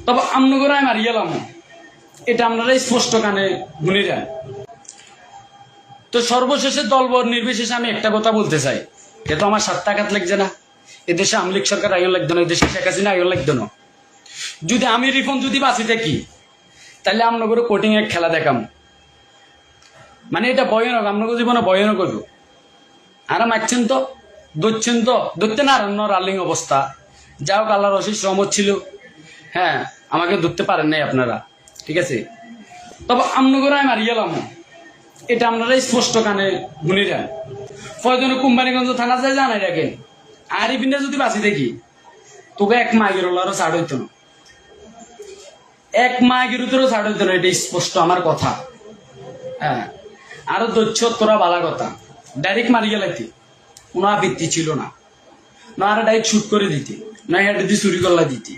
তবে আমনগরায় মারি গেলাম, এটা আপনারা স্পষ্ট কানে শুনে যান। তো সর্বশেষে দলবল নির্বিশেষে আমি একটা কথা বলতে চাই, এটা আমার স্বার্থে আঘাত লাগছে না। এদেশে আওয়ামী লীগ সরকার আইন লাগতো না, এদেশে শেখ হাসিনা আইন লাগতো না। যদি আমি রিফন যদি বাঁচি থাকি, তাহলে আপনাকে কোটিং এর খেলা দেখাম। মানে এটা ভয়ানক, আপনাকে জীবনে ভয়ানক করবো। আর মারছেন তো, ধরছেন তো, ধরতে না রান্ন রালিং অবস্থা। যাও আল্লাহর অশেষ রহমত ছিল, হ্যাঁ আমাকে ধরতে পারেন নাই আপনারা, ঠিক আছে। তবে আমনগরায় মারি গেলাম, এটা আপনারা স্পষ্ট কানে শুনে যান। ফয়জনে কোম্পানিগঞ্জ থানা যায় জানাই রাখেন, আরিফিনে যদি বাঁচি দেখি তোকে এক মাইগের আরো ছাড় হইতো না, এক মাইগের উত্তরও ছাড় হইতো না। এটা স্পষ্ট আমার কথা। হ্যাঁ, আরো দৈচ্ছ তোরা বালা কথা। ডাইরেক্ট মারি গেলাইতি কোনো আপত্তি ছিল না, না আর ডাইরেক্ট শুট করে দিতি, না হেঁটে দিয়ে চুরি করলা দিতি।